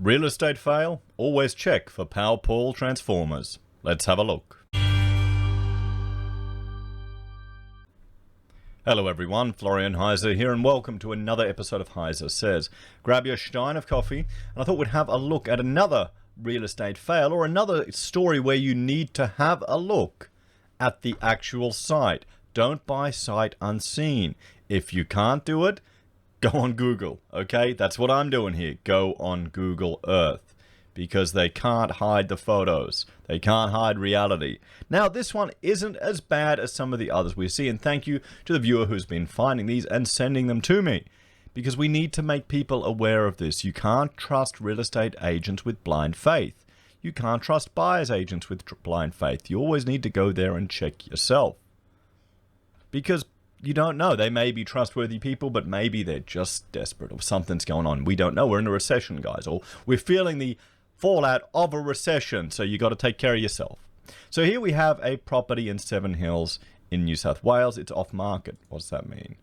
Real estate fail? Always check for power pole transformers. Let's have a look. Hello everyone, Florian.Heise here, and welcome to another episode of HeiseSays. Grab your stein of coffee, and I thought we'd have a look at another real estate fail, or another story where you need to have a look at the actual site. Don't buy sight unseen. If you can't do it, go on Google, okay? That's what I'm doing here. Go on Google Earth. Because they can't hide the photos. They can't hide reality. Now, this one isn't as bad as some of the others we see, and thank you to the viewer who's been finding these and sending them to me. Because we need to make people aware of this. You can't trust real estate agents with blind faith. You can't trust buyer's agents with blind faith. You always need to go there and check yourself. Because you don't know. They may be trustworthy people, but maybe they're just desperate or something's going on. We don't know. We're in a recession, guys, or we're feeling the fallout of a recession, so you got to take care of yourself. So here we have a property in Seven Hills in New South Wales. It's off market. What does that mean?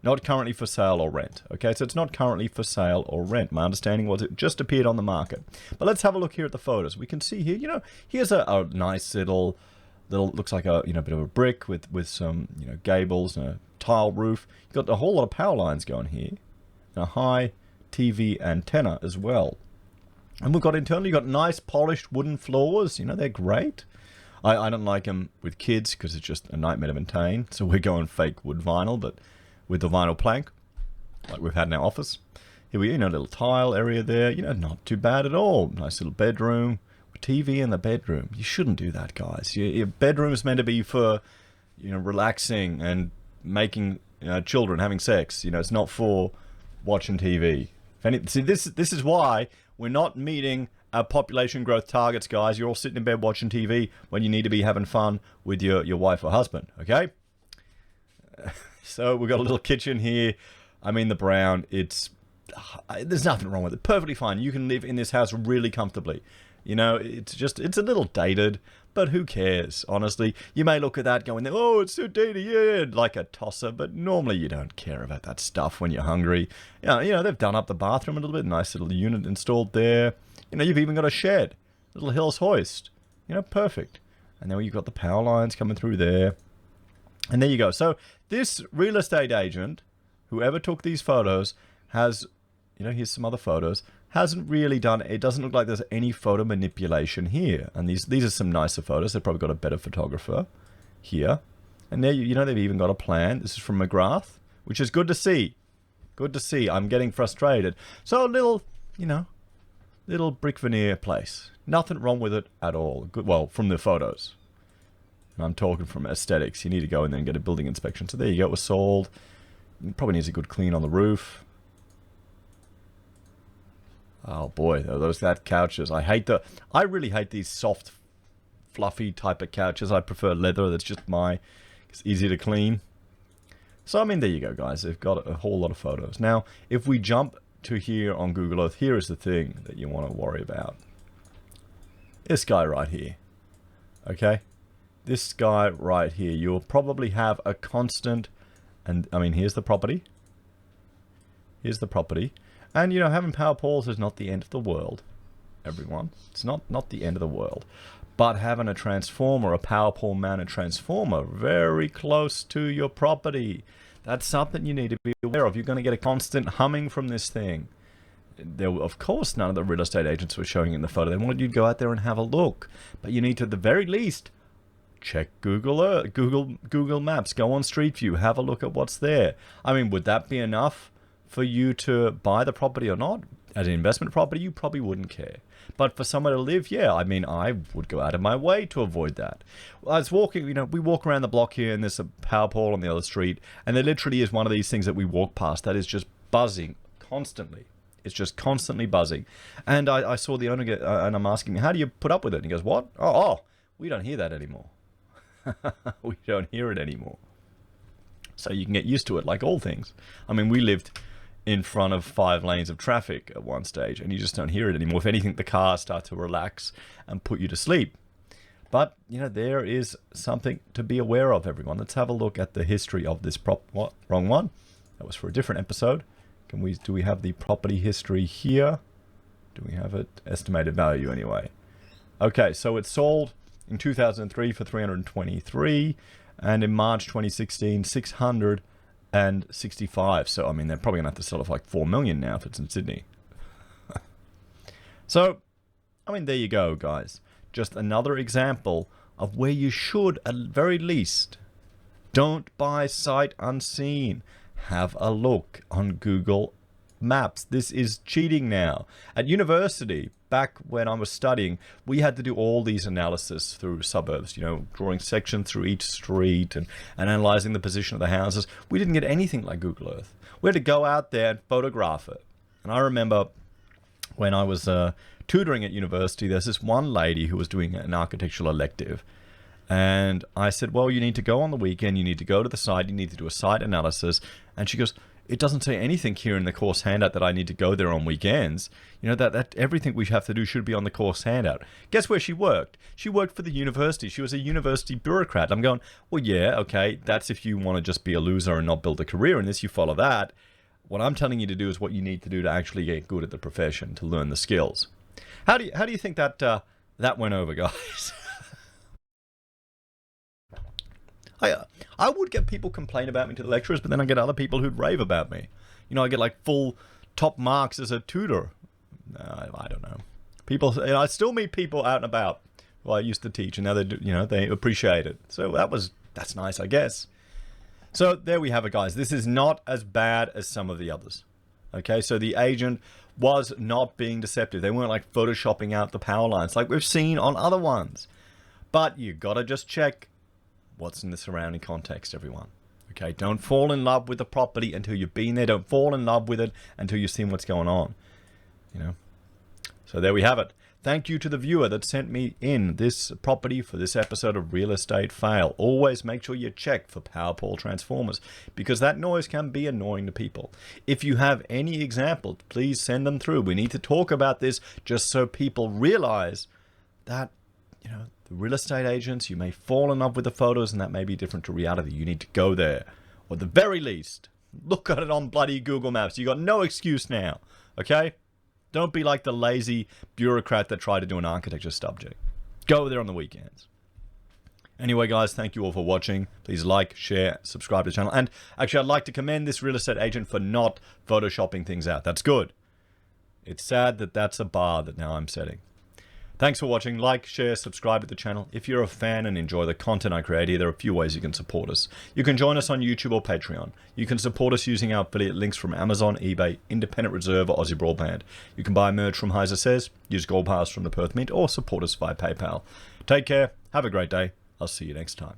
Not currently for sale or rent. Okay, so it's not currently for sale or rent. My understanding was it just appeared on the market. But let's have a look here at the photos. We can see here, here's a nice little looks like a bit of a brick with some gables and a tile roof. You've got a whole lot of power lines going here, and a high TV antenna as well. And we've got internally, you've got nice polished wooden floors. They're great. I don't like them with kids because it's just a nightmare to maintain. So we're going fake wood vinyl, but with the vinyl plank, like we've had in our office. Here we are, little tile area there. Not too bad at all. Nice little bedroom. TV in the bedroom. You shouldn't do that, guys. Your bedroom is meant to be for, relaxing and making children, having sex. It's not for watching TV. See, this is why we're not meeting our population growth targets, guys. You're all sitting in bed watching TV when you need to be having fun with your wife or husband, okay? So we've got a little kitchen here. I mean, the brown, there's nothing wrong with it. Perfectly fine. You can live in this house really comfortably. It's a little dated, but who cares, honestly? You may look at that going, oh, it's so dated, yeah, like a tosser, but normally you don't care about that stuff when you're hungry. They've done up the bathroom a little bit, nice little unit installed there. You've even got a shed, little Hills hoist, perfect. And then you've got the power lines coming through there. And there you go. So this real estate agent, whoever took these photos, has, here's some other photos, hasn't really done, it doesn't look like there's any photo manipulation here. And these are some nicer photos. They've probably got a better photographer here. And there, they've even got a plan. This is from McGrath, which is good to see. Good to see. I'm getting frustrated. So a little, little brick veneer place. Nothing wrong with it at all. Good, well, from the photos. And I'm talking from aesthetics. You need to go in there and get a building inspection. So there you go. It was sold. It probably needs a good clean on the roof. Oh boy, that couches. I really hate these soft, fluffy type of couches. I prefer leather. That's just it's easier to clean. So I mean, there you go, guys. They've got a whole lot of photos. Now, if we jump to here on Google Earth, here is the thing that you want to worry about. This guy right here. Okay? This guy right here. You'll probably have a constant, and I mean, here's the property. Here's the property. And, having power poles is not the end of the world, everyone. It's not the end of the world. But having a transformer, a power pole mounted transformer, very close to your property, that's something you need to be aware of. You're going to get a constant humming from this thing. Of course, none of the real estate agents were showing in the photo. They wanted you to go out there and have a look. But you need to, at the very least, check Google Earth, Google Maps. Go on Street View. Have a look at what's there. I mean, would that be enough for you to buy the property or not? As an investment property, you probably wouldn't care. But for someone to live, yeah, I mean, I would go out of my way to avoid that. I was walking, we walk around the block here and there's a power pole on the other street, and there literally is one of these things that we walk past that is just buzzing constantly. It's just constantly buzzing. And I saw the owner get, and I'm asking him, how do you put up with it? And he goes, what? Oh, we don't hear that anymore. We don't hear it anymore. So you can get used to it like all things. I mean, we lived in front of 5 lanes of traffic at one stage, and you just don't hear it anymore. If anything, the cars start to relax and put you to sleep. But, there is something to be aware of, everyone. Let's have a look at the history of this what? Wrong one. That was for a different episode. Do we have the property history here? Do we have it? Estimated value anyway. Okay, so it sold in 2003 for 323, and in March 2016, 665. So, I mean, they're probably going to have to sell it for like 4 million now if it's in Sydney. So, I mean, there you go, guys. Just another example of where you should, at very least, don't buy sight unseen. Have a look on Google Maps. This is cheating now. At university, back when I was studying, we had to do all these analysis through suburbs, you know, drawing sections through each street and analyzing the position of the houses. We didn't get anything like Google Earth. We had to go out there and photograph it. And I remember when I was tutoring at university, there's this one lady who was doing an architectural elective. And I said, well, you need to go on the weekend, you need to go to the site, you need to do a site analysis. And she goes, it doesn't say anything here in the course handout that I need to go there on weekends. You know, that everything we have to do should be on the course handout. Guess where she worked? She worked for the university. She was a university bureaucrat. I'm going, well, yeah, okay, that's if you want to just be a loser and not build a career in this, you follow that. What I'm telling you to do is what you need to do to actually get good at the profession, to learn the skills. How do you think that that went over, guys? I would get people complain about me to the lecturers, but then I get other people who'd rave about me. You know, I get like full top marks as a tutor. I don't know. People, I still meet people out and about who I used to teach, and now they do, you know, they appreciate it. So that's nice, I guess. So there we have it, guys. This is not as bad as some of the others. Okay, so the agent was not being deceptive. They weren't like photoshopping out the power lines like we've seen on other ones. But you gotta just check what's in the surrounding context, everyone. Okay, don't fall in love with the property until you've been there. Don't fall in love with it until you've seen what's going on. You know. So there we have it. Thank you to the viewer that sent me in this property for this episode of Real Estate Fail. Always make sure you check for power pole transformers, because that noise can be annoying to people. If you have any examples, please send them through. We need to talk about this just so people realize that, you know, the real estate agents, you may fall in love with the photos and that may be different to reality. You need to go there. Or at the very least, look at it on bloody Google Maps. You got no excuse now. Okay? Don't be like the lazy bureaucrat that tried to do an architecture subject. Go there on the weekends. Anyway, guys, thank you all for watching. Please like, share, subscribe to the channel. And actually, I'd like to commend this real estate agent for not photoshopping things out. That's good. It's sad that that's a bar that now I'm setting. Thanks for watching. Like, share, subscribe to the channel. If you're a fan and enjoy the content I create here, there are a few ways you can support us. You can join us on YouTube or Patreon. You can support us using our affiliate links from Amazon, eBay, Independent Reserve, or AussieBroadband. You can buy merch from HeiseSays, use Gold Pass from the Perth Mint, or support us via PayPal. Take care. Have a great day. I'll see you next time.